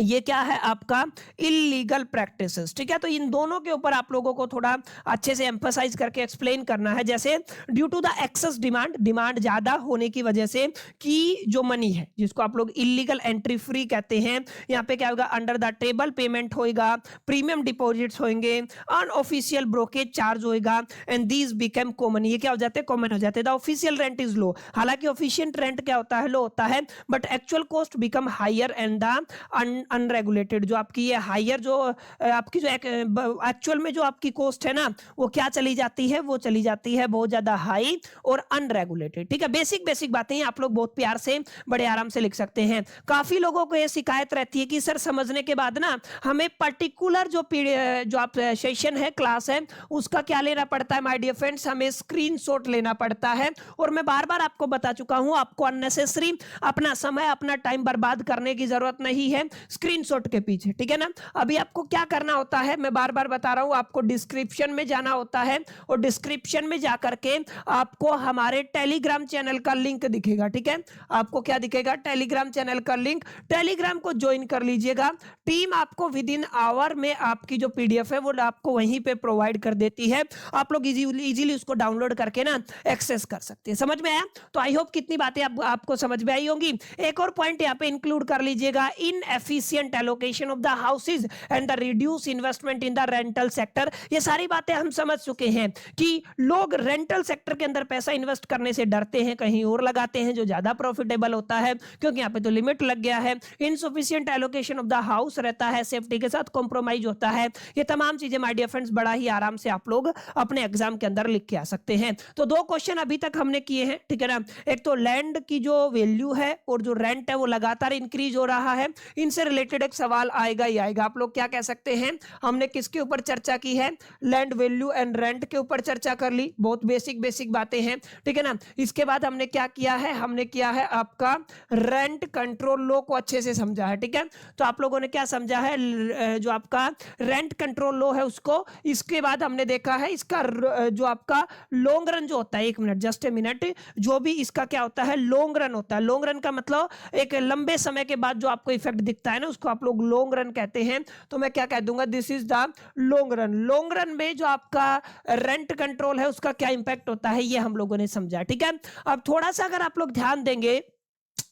ये क्या है, आपका इलीगल प्रैक्टिसेस, ठीक है। तो इन दोनों के ऊपर आप लोगों को थोड़ा अच्छे से एम्फसाइज करके एक्सप्लेन करना है। जैसे due to the excess demand, demand ज्यादा होने की वजह से कि जो मनी है जिसको आप लोग इलीगल एंट्री फ्री कहते हैं, यहाँ पे क्या होगा, अंडर द टेबल पेमेंट होएगा, प्रीमियम डिपॉजिट्स होंगे, अनऑफिशियल ब्रोकेज चार्ज होएगा एंड दीज बिकम कॉमन। ये क्या हो जाते हैं, कॉमन हो जाते हैं। The official rent is low, हालांकि ऑफिशियल रेंट क्या होता है, लो होता है, but actual cost become higher and the unregulated, जो आपकी ये हायर जो आपकी जो एक्चुअल में जो आपकी कॉस्ट है ना, वो क्या चली जाती है, वो चली जाती है बहुत ज्यादा हाई और अनरेगुलेटेड, ठीक है। बेसिक बेसिक बातें आप लोग बहुत प्यार से बड़े आराम से लिख सकते हैं। काफी लोगों को ये शिकायत रहती है कि सर समझने के बाद ना हमें पर्टिकुलर जो आप सेशन है, क्लास है, उसका क्या लेना पड़ता है माय डियर फ्रेंड्स, हमें स्क्रीनशॉट लेना पड़ता है। और मैं बार बार आपको बता चुका हूं, आपको अननेसेसरी अपना समय अपना टाइम बर्बाद करने की जरूरत नहीं है स्क्रीनशॉट के पीछे, ठीक है ना। अभी आपको क्या करना होता है, मैं बार बार बता रहा हूं, आपको डिस्क्रिप्शन में जाना होता है और डिस्क्रिप्शन में जाकर के आपको हमारे टेलीग्राम चैनल का लिंक दिखेगा, ठीक है। आपको क्या दिखेगा, टेलीग्राम चैनल का लिंक, टेलीग्राम को ज्वाइन कर लीजिएगा। टीम आपको विद इन आवर में आपकी जो पीडीएफ है वो आपको वहीं पे प्रोवाइड कर देती है, आप लोग इजीली उसको डाउनलोड करके ना एक्सेस कर सकते हैं। समझ में आया? तो आई होप कितनी बातें आपको समझ में आई होंगी। एक और पॉइंट यहाँ पे इंक्लूड कर लीजिएगा, इन efficient allocation of the houses and the reduce investment in the rental sector. ये सारी बातें हम समझ चुके हैं कि लोग रेंटल सेक्टर के अंदर पैसा इन्वेस्ट करने से डरते हैं, कहीं और लगाते हैं जो ज्यादा प्रॉफिटेबल होता है, क्योंकि यहाँ पे तो लिमिट लग गया है। Insufficient allocation of the house रहता है, सेफ्टी के साथ कॉम्प्रोमाइज होता है। ये तमाम चीजें माय डियर फ्रेंड्स बड़ा ही आराम से आप लोग अपने एग्जाम के अंदर लिख के आ सकते हैं। तो दो क्वेश्चन अभी तक हमने किए हैं, ठीक है ना। एक तो लैंड की जो वैल्यू है और जो रेंट है वो लगातार इंक्रीज हो रहा है, इनसे रिलेटेड एक सवाल आएगा ही आएगा। आप लोग क्या कह सकते हैं, हमने किसके ऊपर चर्चा की है, लैंड वैल्यू एंड रेंट के ऊपर चर्चा कर ली, बहुत बेसिक बेसिक बातें हैं, ठीक है ना। इसके बाद हमने क्या किया है, हमने किया है आपका रेंट कंट्रोल लॉ को अच्छे से समझा है, ठीक है। तो आप लोगों ने क्या समझा है, जो आपका रेंट कंट्रोल लॉ है उसको। इसके बाद हमने देखा है इसका जो आपका लॉन्ग रन जो होता है, एक मिनट जस्ट ए मिनट, जो भी इसका क्या होता है, लॉन्ग रन होता है। लॉन्ग रन का मतलब एक लंबे समय के बाद जो आपको इफेक्ट दिखता है ना, उसको आप लोग लॉन्ग रन कहते हैं। तो मैं क्या कह दूंगा, this is the long run. Long run में जो आपका रेंट कंट्रोल है उसका क्या इंपैक्ट होता है, ये हम लोगों ने समझा, ठीक है। अब थोड़ा सा अगर आप लोग ध्यान देंगे,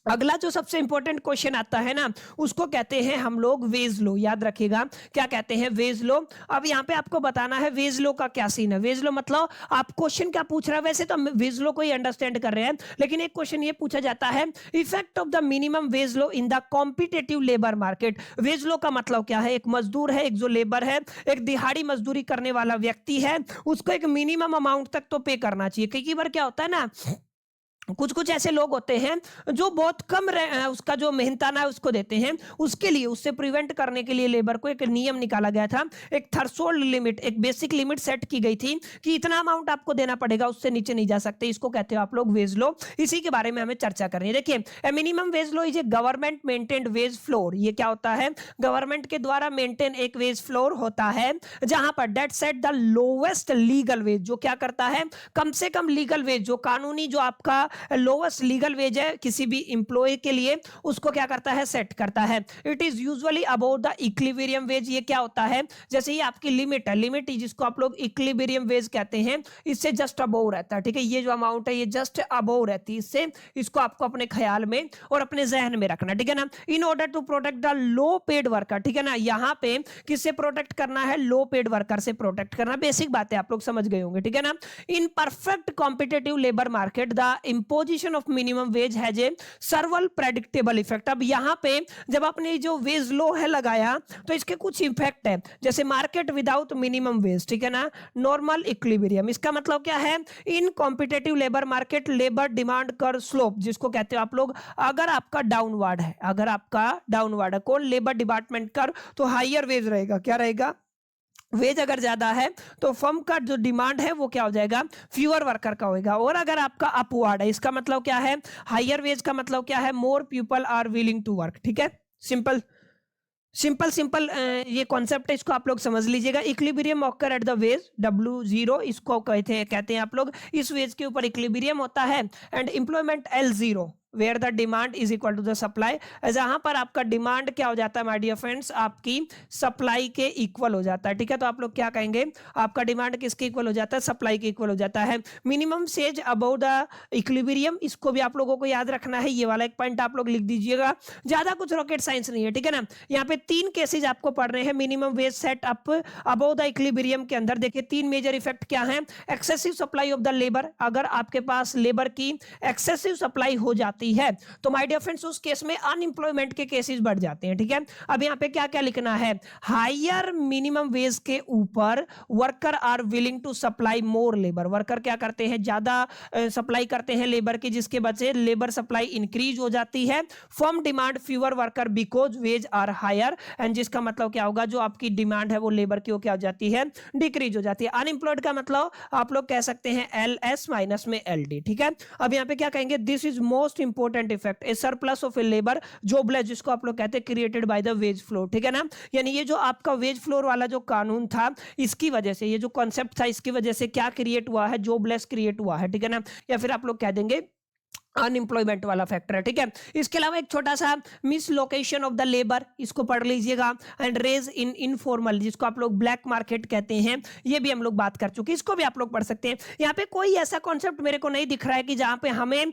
अगला जो सबसे इंपॉर्टेंट क्वेश्चन आता है ना, उसको कहते हैं हम लोग वेज लो। याद रखिएगा क्या कहते हैं, वेज लो। अब यहाँ पे आपको बताना है वेज लो का क्या सीन है। वेज लो मतलब आप क्वेश्चन क्या पूछ रहा है, वैसे तो हम वेज लो को ही अंडरस्टैंड कर रहे हैं, लेकिन एक क्वेश्चन ये पूछा जाता है, effect of the minimum wage law in the competitive labour market. Wage law का मतलब क्या है, एक मजदूर है, एक जो लेबर है, एक दिहाड़ी मजदूरी करने वाला व्यक्ति है, उसको एक मिनिमम अमाउंट तक तो पे करना चाहिए। कई बार क्या होता है ना, कुछ कुछ ऐसे लोग होते हैं जो बहुत कम उसका जो मेहनताना है उसको देते हैं, उसके लिए उससे प्रिवेंट करने के लिए लेबर को एक नियम निकाला गया था, एक थ्रेशोल्ड लिमिट, एक बेसिक लिमिट सेट की गई थी कि इतना अमाउंट आपको देना पड़ेगा, उससे नीचे नहीं जा सकते। इसको कहते हो आप लोग वेज लो। इसी के बारे में हमें चर्चा करनी है। देखिए, minimum wage law is a government maintained wage floor. ये क्या होता है? गवर्नमेंट के द्वारा मेंटेन एक वेज फ्लोर होता है, जहां पर that set the lowest legal wage, जो क्या करता है, कम से कम लीगल वेज, जो कानूनी, जो आपका लोवेस्ट लीगल वेज है किसी भी इंप्लॉय के लिए, उसको क्या करता है, सेट करता है। It is usually about the equilibrium wage. ये क्या होता है, जैसे ये आपकी लिमिट है, लिमिट जिसको आप लोग इक्विलिब्रियम वेज कहते हैं, इससे जस्ट अबव रहता है, ठीक है। ये जो अमाउंट है ये जस्ट अबव रहती है इससे, इसको आपको अपने ख्याल में और अपने जहन में रखना, ठीक है ना। In order to protect the low paid worker, ठीक है ना, यहां पे किससे प्रोटेक्ट करना है, लो पेड वर्कर से प्रोटेक्ट करना। बेसिक बात है, आप लोग समझ गए होंगे, ठीक है ना। In perfect competitive labour market the imposition of minimum wage has a सर्वल predictable effect. अब यहां पे जब आपने जो वेज लो है लगाया तो इसके कुछ इफेक्ट है, जैसे मार्केट विदाउट मिनिमम वेज, ठीक है ना, नॉर्मल इक्विलिब्रियम। इसका मतलब क्या है, in competitive labour market labour demand कर स्लोप, जिसको कहते हो आप लोग, अगर आपका डाउनवर्ड है, अगर आपका डाउनवर्ड है कौन, लेबर डिपार्टमेंट कर, तो हायर वेज रहेगा। क्या रहेगा, वेज अगर ज्यादा है तो फर्म का जो डिमांड है वो क्या हो जाएगा, फ्यूअर वर्कर का होगा। और अगर आपका अपवर्ड है, इसका मतलब क्या है, हायर वेज का मतलब क्या है, more people are willing to work, ठीक है। सिंपल सिंपल सिंपल ये कॉन्सेप्ट है, इसको आप लोग समझ लीजिएगा। Equilibrium occur at the wage W0, इसको कहते हैं आप लोग, इस वेज के ऊपर इक्विलिब्रियम होता है। And employment L0 where the demand is equal to the supply, जहां पर आपका डिमांड क्या हो जाता है माय डियर फ्रेंड्स, आपकी सप्लाई के इक्वल हो जाता है, ठीक है। तो आप लोग क्या कहेंगे, आपका डिमांड किसके इक्वल हो जाता है, सप्लाई के इक्वल हो जाता है। Minimum says above the equilibrium, इसको भी आप लोगों को याद रखना है, ये वाला एक पॉइंट आप लोग लिख दीजिएगा। ज्यादा कुछ रॉकेट साइंस नहीं है, ठीक है ना। यहाँ पे 3 केसेज आपको पढ़ रहे हैं minimum wage set up above the equilibrium के अंदर। देखिए 3 मेजर इफेक्ट क्या है, excessive supply of the labour, अगर आपके पास लेबर की एक्सेसिव सप्लाई हो जाती है तो माय डियर फ्रेंड्स उस केस में अनएम्प्लॉयमेंट के केसेस बढ़ जाते हैं, ठीक है। अब यहाँ पे क्या क्या लिखना है, हायर मिनिमम वेज के ऊपर worker are willing to supply more labour, worker क्या करते हैं, ज्यादा सप्लाई करते हैं लेबर की, जिसके वजह से लेबर सप्लाई इंक्रीज हो जाती है। Firm demand fewer worker because wage are higher, and जिसका मतलब क्या होगा, जो आपकी डिमांड है वो लेबर की वो क्या हो जाती है, डिक्रीज हो जाती है। अनएम्प्लॉयड का मतलब आप लोग कह सकते हैं LS माइनस में LD, ठीक है। अब यहाँ पे क्या कहेंगे, this is most important effect, A surplus of a labour jobless, जिसको आप लोग कहते हैं created by the ways floor, ठीक है ना। यानी ये जो आपका वेज फ्लोर वाला जो कानून था, इसकी वजह से, ये जो कॉन्सेप्ट था, इसकी वजह से क्या क्रिएट हुआ है, जॉबलेस क्रिएट हुआ है, ठीक है ना। या फिर आप लोग कह देंगे अनएम्प्लॉयमेंट वाला फैक्टर है, ठीक है। इसके अलावा एक छोटा सा मिसलोकेशन ऑफ द लेबर, इसको पढ़ लीजिएगा। एंड रेज इन इनफॉर्मल, जिसको आप लोग ब्लैक मार्केट कहते हैं, ये भी हम लोग बात कर चुके हैं, इसको भी आप लोग पढ़ सकते हैं। यहाँ पे कोई ऐसा कॉन्सेप्ट मेरे को नहीं दिख रहा है कि जहाँ पे हमें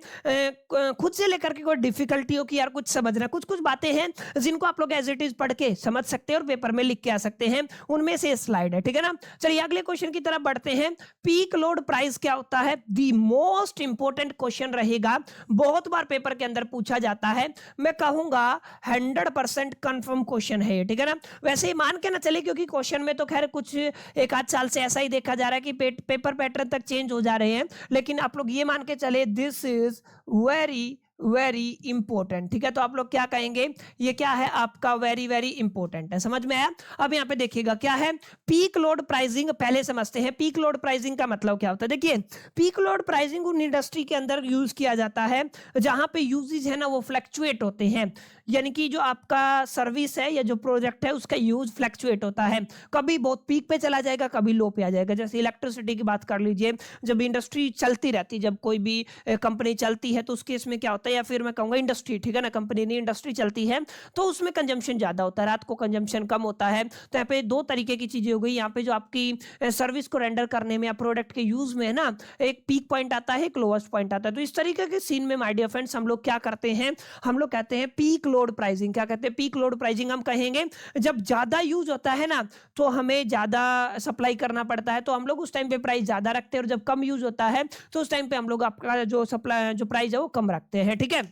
खुद से लेकर के कोई डिफिकल्टी हो कि यार कुछ समझना। कुछ कुछ बातें हैं जिनको आप लोग एज इट इज पढ़ के समझ सकते हैं और पेपर में लिख के आ सकते हैं, उनमें से स्लाइड है, ठीक है ना। चलिए अगले क्वेश्चन की तरफ बढ़ते हैं। पीक लोड प्राइस क्या होता है, द मोस्ट इंपॉर्टेंट क्वेश्चन रहेगा, बहुत बार पेपर के अंदर पूछा जाता है, मैं कहूंगा 100% कंफर्म क्वेश्चन है, ठीक है ना। वैसे ही मान के ना चले, क्योंकि क्वेश्चन में तो खैर कुछ एक आध साल से ऐसा ही देखा जा रहा है कि पेपर पैटर्न तक चेंज हो जा रहे हैं, लेकिन आप लोग ये मान के चले this is very very important, ठीक है। तो आप लोग क्या कहेंगे, ये क्या है आपका, वेरी वेरी इंपॉर्टेंट है, समझ में आया। अब यहाँ पे देखिएगा क्या है, पीक लोड प्राइसिंग पहले समझते हैं। पीक लोड प्राइसिंग का मतलब क्या होता है, देखिए पीक लोड प्राइसिंग उन इंडस्ट्री के अंदर यूज किया जाता है जहां पे यूजेज है ना वो फ्लक्चुएट होते हैं, यानी कि जो आपका सर्विस है या जो प्रोजेक्ट है उसका यूज फ्लक्चुएट होता है, कभी बहुत पीक पे चला जाएगा, कभी लो पे आ जाएगा। जैसे इलेक्ट्रिसिटी की बात कर लीजिए, जब इंडस्ट्री चलती रहती है, जब कोई भी कंपनी चलती है तो उस केस में क्या होता है, या फिर मैं कहूंगा इंडस्ट्री, ठीक है ना, कंपनी नहीं इंडस्ट्री चलती है तो उसमें कंजम्पशन ज्यादा होता है, रात को कंजम्पशन कम होता है। तो यहाँ पे 2 तरीके की चीजें हो गई, यहाँ पे जो आपकी सर्विस को रेंडर करने में या प्रोडक्ट के यूज में है ना, एक पीक पॉइंट आता है, एक लोएस्ट पॉइंट आता है। तो इस तरीके के सीन में माय डियर फ्रेंड्स हम लोग क्या करते हैं, हम लोग कहते हैं पीक लोड प्राइसिंग। क्या कहते हैं, पीक लोड प्राइसिंग हम कहेंगे जब ज्यादा यूज होता है ना तो हमें ज्यादा सप्लाई करना पड़ता है, तो हम लोग उस टाइम पे प्राइस ज्यादा रखते हैं, और जब कम यूज होता है तो उस टाइम पे हम लोग आपका जो सप्लाई जो प्राइस है वो कम रखते हैं, ठीक है।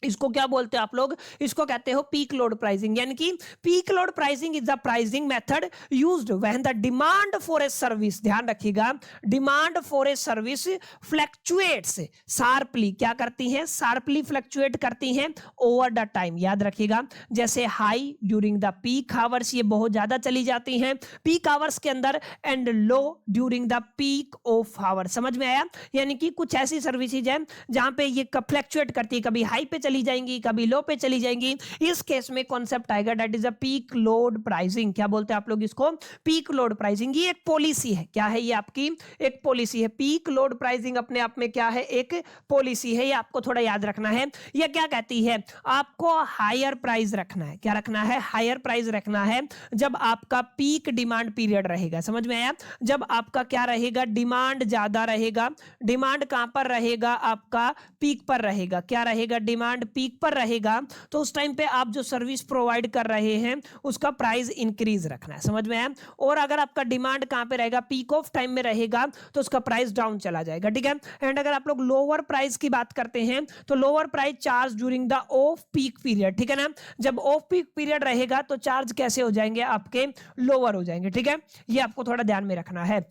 इसको क्या बोलते हैं आप लोग, इसको कहते हो पीक लोड प्राइसिंग। यानी कि peak load pricing is the pricing method used when the demand for a service, ध्यान रखिएगा, demand for a service fluctuates sharply, क्या करती हैं, शार्पली फ्लक्चुएट करती हैं ओवर द टाइम, याद रखिएगा। जैसे high during the peak hours, ये बहुत ज्यादा चली जाती हैं पीक आवर्स के अंदर, and low during the peak of hours. समझ में आया? यानी कि कुछ ऐसी सर्विसेज है जहां पे ये फ्लक्चुएट करती है, कभी हाई पे चली जाएंगी, कभी लो पे चली जाएंगी। इस केस में कॉन्सेप्ट आएगा that is a peak load pricing. क्या बोलते हैं आप लोग इसको, पीक लोड प्राइसिंग। ये एक पॉलिसी है, क्या है ये आपकी एक पॉलिसी है। पीक लोड प्राइसिंग अपने आप में क्या है, एक पॉलिसी है, ये आपको थोड़ा याद रखना है। ये क्या कहती है, आपको हायर प्राइस रखना है, क्या रखना है, हायर प्राइस रखना है जब आपका पीक डिमांड पीरियड रहेगा। समझ में आया? जब आपका क्या रहेगा, डिमांड ज्यादा रहेगा। डिमांड कहां पर रहेगा, आपका पीक पर रहेगा। क्या रहेगा, डिमांड पीक पर रहेगा, तो उस टाइम पे आप जो सर्विस प्रोवाइड कर रहे हैं उसका प्राइस इंक्रीज रखना है। समझ में आया? और अगर आपका डिमांड कहां पे रहेगा, पीक ऑफ टाइम में रहेगा, तो उसका प्राइस डाउन चला जाएगा। ठीक है। एंड अगर आप लोग लोअर प्राइस की बात करते हैं तो lower price charge during the off peak period. ठीक है ना, जब ऑफ पीक पीरियड रहेगा तो चार्ज कैसे हो जाएंगे, आपके लोअर हो जाएंगे। ठीक है, ये आपको थोड़ा ध्यान में रखना है।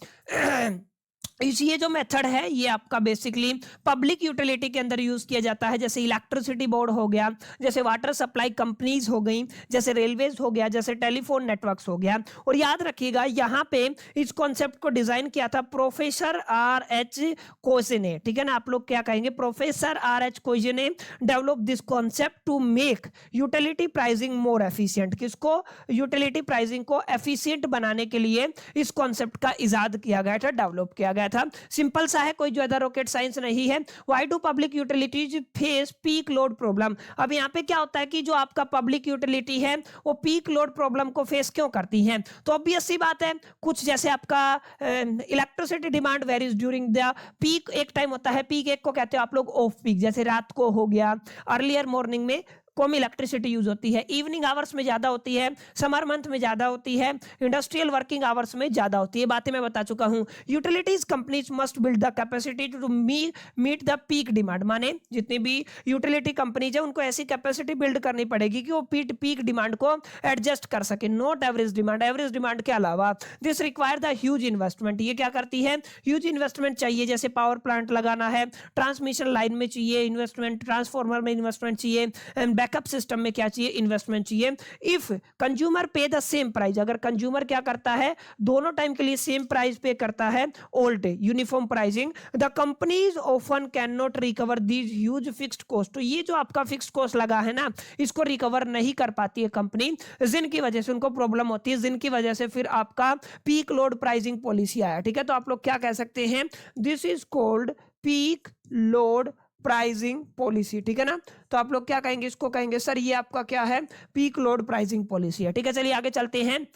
ये जो मेथड है ये आपका बेसिकली पब्लिक यूटिलिटी के अंदर यूज किया जाता है, जैसे इलेक्ट्रिसिटी बोर्ड हो गया, जैसे वाटर सप्लाई कंपनीज हो गई, जैसे रेलवेज हो गया, जैसे टेलीफोन नेटवर्क्स हो गया। और याद रखिएगा यहाँ पे इस कॉन्सेप्ट को डिजाइन किया था प्रोफेसर R.H. कोजे ने। ठीक है ना, आप लोग क्या कहेंगे, प्रोफेसर R.H. कोजे ने develop this concept to make utility pricing more efficient. किसको, यूटिलिटी प्राइसिंग को एफिशिएंट बनाने के लिए इस कॉन्सेप्ट का इजाद किया गया था, डेवलप किया गया था। सिंपल सा है, कोई ज्यादा रॉकेट साइंस नहीं है। Why do public utilities face peak load problem. अब यहाँ पे क्या होता है कि जो आपका पब्लिक यूटिलिटी है वो पीक लोड प्रॉब्लम को फेस क्यों करती है, तो ऑब्वियस सी बात है, कुछ जैसे आपका electricity demand varies during the peak. एक टाइम होता है पीक, एक को कहते हो आप लोग ऑफ पीक, जैसे रात को हो गया, अर्लियर मॉर्निंग में कम इलेक्ट्रिसिटी यूज होती है, इवनिंग आवर्स में ज्यादा होती है, समर मंथ में ज्यादा होती है, इंडस्ट्रियल वर्किंग आवर्स में ज्यादा होती है। बातें मैं बता चुका हूं। Utilities companies must build the capacity to meet the peak demand. माने जितनी भी यूटिलिटी कंपनीज है उनको ऐसी कैपेसिटी बिल्ड करनी पड़ेगी कि वो पीक डिमांड को एडजस्ट कर सके, not average demand, average demand के अलावा। This require the huge investment. ये क्या करती है, ह्यूज इन्वेस्टमेंट चाहिए, जैसे पावर प्लांट लगाना है, ट्रांसमिशन लाइन में चाहिए इन्वेस्टमेंट, ट्रांसफॉर्मर में इन्वेस्टमेंट चाहिए, एंड बैकअप सिस्टम में क्या चाहिए, इन्वेस्टमेंट चाहिए। इफ कंज्यूमर पे द सेम प्राइस, अगर कंज्यूमर क्या करता है, दोनों टाइम के लिए सेम प्राइस पे करता है, all day uniform pricing, the companies often can not recover these huge fixed cost. तो ये जो आपका फिक्स्ड कॉस्ट लगा है ना, इसको रिकवर नहीं कर पाती है कंपनी, जिनकी वजह से उनको प्रॉब्लम होती है, जिनकी वजह से फिर आपका पीक लोड प्राइसिंग पॉलिसी आया। ठीक है, तो आप लोग क्या कह सकते हैं, this is called peak load pricing policy. ठीक है ना, तो आप लोग क्या कहेंगे, इसको कहेंगे सर ये आपका क्या है, पीक लोड प्राइसिंग पॉलिसी है। ठीक है, चलिए आगे चलते हैं।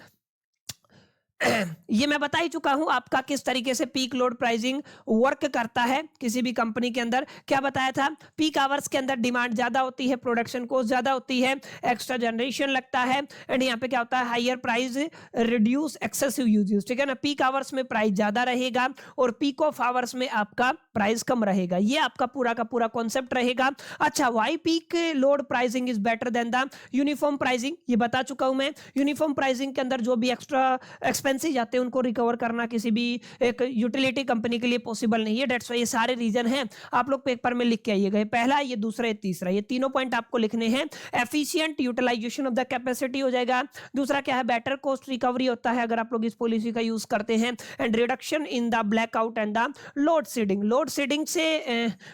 ये मैं बता ही चुका हूं आपका किस तरीके से पीक लोड प्राइसिंग वर्क करता है किसी भी कंपनी के अंदर। क्या बताया था, पीक आवर्स के अंदर डिमांड ज्यादा होती है, प्रोडक्शन कॉस्ट ज्यादा होती है, एक्स्ट्रा जनरेशन लगता है, एंड यहाँ पे क्या होता है, higher price reduce excessive uses. ठीक है ना, पीक आवर्स में प्राइस ज्यादा रहेगा और पीक ऑफ आवर्स में आपका प्राइस कम रहेगा। ये आपका पूरा का पूरा कॉन्सेप्ट रहेगा। अच्छा, why peak load pricing is better than the uniform pricing, ये बता चुका हूं मैं। यूनिफॉर्म प्राइसिंग के अंदर जो भी एक्स्ट्रा एक्सपेंसेस जाते हैं उनको रिकवर करना किसी भी एक यूटिलिटी कंपनी के लिए पॉसिबल नहीं है। डेट्स व्हाई ये सारे रीजन हैं, आप लोग पेपर में लिख के आइएगा। पहला, ये दूसरा, ये तीसरा, ये तीनों पॉइंट आपको लिखने हैं। Efficient utilisation of the capacity हो जाएगा। दूसरा क्या है, बेटर कॉस्ट रिकवरी होता है अगर आप लोग इस पॉलिसी का यूज करते हैं, and reduction in the blackout and the load shedding. Load shedding से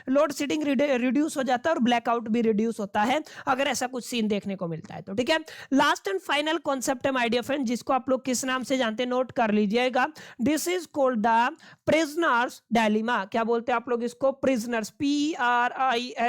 लोड शेडिंग रिड्यूस हो जाता है और ब्लैकआउट भी रिड्यूस होता है अगर ऐसा कुछ सीन देखने को मिलता है तो। ठीक है, लास्ट एंड फाइनल कॉन्सेप्ट है माय डियर फ्रेंड, जिसको आप लोग किस नाम से जानते हैं, नोट कर लीजिएगा। This is called the prisoners dilemma. क्या बोलते हैं आप लोग इसको, प्रिजनर्स, PRISONERS,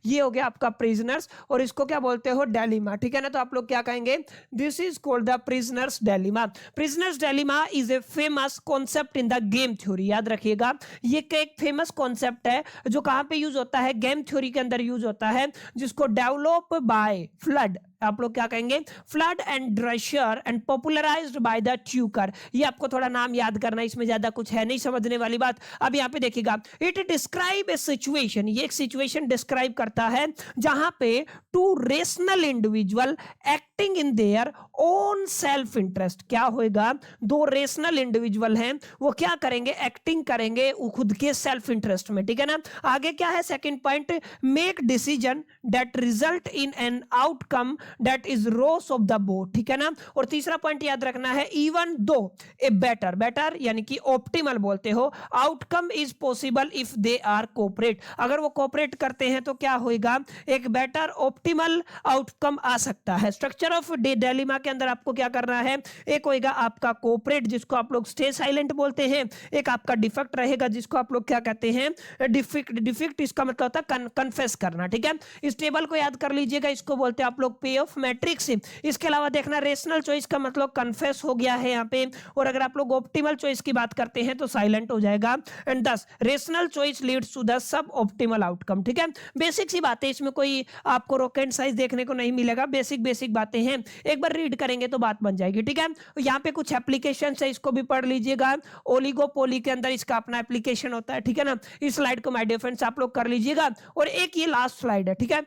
ये हो गया आपका प्रिजनर्स, और इसको क्या बोलते हो, डायलेमा। ठीक है ना, तो आप लोग क्या कहेंगे, this is called the prisoners dilemma. Prisoners dilemma is a famous concept in the game theory. याद रखिएगा, ये एक फेमस कॉन्सेप्ट है जो कहां पे यूज होता है, गेम थ्योरी के अंदर यूज होता है, जिसको डेवलप बाय फ्लड आप लोग क्या कहेंगे, Flood and Dresher and popularized by the Tucker. ये आपको थोड़ा नाम याद करना, इसमें ज्यादा कुछ है नहीं समझने वाली बात। अब यहाँ पे देखिएगा, इट डिस्क्राइब ए सिचुएशन, ये एक सिचुएशन डिस्क्राइब करता है जहां पे two rational individual acting in their own self interest. क्या होगा, दो रेशनल इंडिविजुअल हैं, वो क्या करेंगे, एक्टिंग करेंगे वो खुद के सेल्फ इंटरेस्ट में, ठीक है ना। आगे क्या है, second point, make decision that result in an outcome that is worse off the both, ठीक है ना। और तीसरा पॉइंट याद रखना है, even though a better, better यानी कि ऑप्टिमल बोलते हो, outcome is possible if they are cooperate. अगर वो कोऑपरेट करते हैं तो क्या होगा, एक बेटर ऑप्टिमल आउटकम आ सकता है। स्ट्रक्चर ऑफ डिलेमा के अंदर आपको क्या करना है, एक होगा आपका कोऑपरेट जिसको आप लोग स्टे साइलेंट बोलते हैं, एक आपका डिफेक्ट रहेगा जिसको आप लोग क्या कहते हैं, डिफेक्ट। डिफेक्ट इसका मतलब होता है कन्फेस करना, ठीक है। इस टेबल को याद कर लीजिएगा, इसको बोलते हैं आप लोग पे ऑफ मैट्रिक्स। इसके अलावा देखना, रेशनल चॉइस का मतलब कन्फेस हो गया है यहाँ पे, और अगर आप लोग ऑप्टिमल चॉइस की बात करते हैं तो साइलेंट हो जाएगा। And this rational choice leads to the suboptimal outcome, ठीक है। बेसिक सी बातें, इसमें कोई आपको रॉकेट साइंस देखने को नहीं मिलेगा, बेसिक बेसिक बातें हैं, एक बार रीड करेंगे तो बात बन जाएगी, ठीक है। यहाँ पे कुछ एप्लीकेशन है, इसको भी पढ़ लीजिएगा। ओलिगोपोली के अंदर इसका अपना एप्लीकेशन होता है, ठीक है ना। इस स्लाइड को माय डियर फ्रेंड्स आप लोग कर लीजिएगा। और एक ये लास्ट स्लाइड है, ठीक है,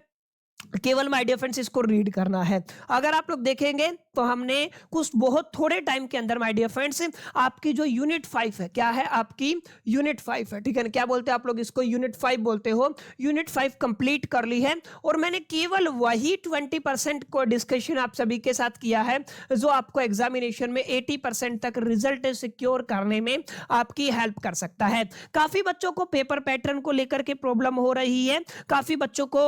केवल माय डियर फ्रेंड्स इसको रीड करना है। अगर आप लोग देखेंगे तो हमने कुछ बहुत थोड़े टाइम के अंदर माय डियर फ्रेंड्स आपकी जो यूनिट 5 है, क्या है आपकी यूनिट 5 है, ठीक है ना। क्या बोलते हैं आप लोग इसको, यूनिट 5 बोलते हो। यूनिट 5 कंप्लीट कर ली है, और मैंने केवल वही 20% को डिस्कशन आप सभी के साथ किया है जो आपको एग्जामिनेशन में 80% तक रिजल्ट सिक्योर करने में आपकी हेल्प कर सकता है। काफी बच्चों को पेपर पैटर्न को लेकर के प्रॉब्लम हो रही है, काफी बच्चों को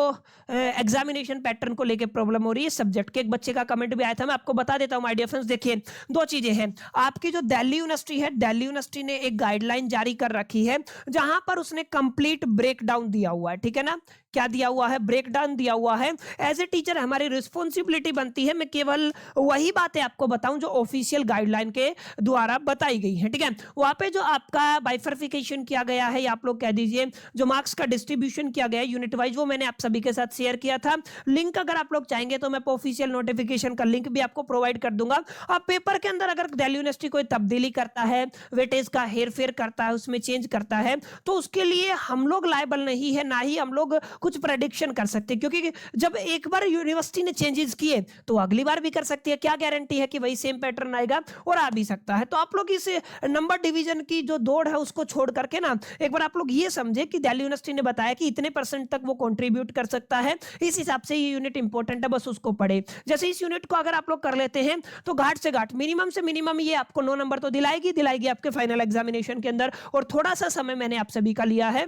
एग्जामिनेशन पैटर्न को लेकर प्रॉब्लम हो रही है। सब्जेक्ट के एक बच्चे का कमेंट भी आया था, मैं आपको बता देता हूं माय डियर फ्रेंड्स। देखिए, दो चीजें हैं, आपकी जो दिल्ली यूनिवर्सिटी है, दिल्ली यूनिवर्सिटी ने एक गाइडलाइन जारी कर रखी है जहां पर उसने कंप्लीट ब्रेकडाउन दिया हुआ है, ठीक है ना। क्या दिया हुआ है, ब्रेकडाउन दिया हुआ है। एज ए टीचर हमारी रिस्पॉन्सिबिलिटी बनती है, मैं केवल वही बातें आपको बताऊं जो ऑफिशियल गाइडलाइन के द्वारा बताई गई है, ठीक है। वहां पे जो आपका बाइफर्फिकेशन किया गया है, या आप लोग कह दीजिए जो मार्क्स का डिस्ट्रीब्यूशन किया गया है यूनिट वाइज, वो मैंने आप सभी के साथ शेयर किया था। लिंक अगर आप लोग चाहेंगे तो मैं ऑफिशियल नोटिफिकेशन का लिंक भी आपको प्रोवाइड कर दूंगा। अब पेपर के अंदर अगर दिल्ली यूनिवर्सिटी कोई तब्दीली करता है, वेटेज का हेर फेर करता है, उसमें चेंज करता है, तो उसके लिए हम लोग लायबल नहीं है, ना ही हम लोग कुछ प्रेडिक्शन कर सकते हैं, क्योंकि जब एक बार यूनिवर्सिटी ने चेंजेस किए तो अगली बार भी कर सकती है। क्या गारंटी है कि वही सेम पैटर्न आएगा, और आ भी सकता है। तो आप लोग इस नंबर डिवीजन की जो दौड़ है उसको छोड़ करके ना, एक बार आप लोग ये समझे कि दिल्ली यूनिवर्सिटी ने बताया कि इतने % तक वो कंट्रीब्यूट कर सकता है, इस हिसाब से ये यूनिट इंपॉर्टेंट है, बस उसको पढ़े। जैसे इस यूनिट को अगर आप लोग कर लेते हैं तो घाट से घाट मिनिमम से मिनिमम ये आपको 9 नंबर तो दिलाएगी आपके फाइनल एग्जामिनेशन के अंदर। और थोड़ा सा समय मैंने आप सभी का लिया है।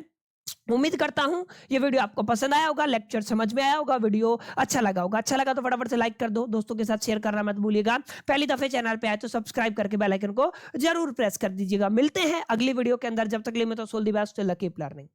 उम्मीद करता हूं ये वीडियो आपको पसंद आया होगा, लेक्चर समझ में आया होगा, वीडियो अच्छा लगा होगा। अच्छा लगा तो फटाफट से लाइक कर दो, दोस्तों के साथ शेयर करना मत भूलिएगा। पहली दफे चैनल पे आए तो सब्सक्राइब करके बेल आइकन को जरूर प्रेस कर दीजिएगा। मिलते हैं अगली वीडियो के अंदर, जब तक के लिए मैं तो सोल दी बेस्ट, लकीप लर्निंग।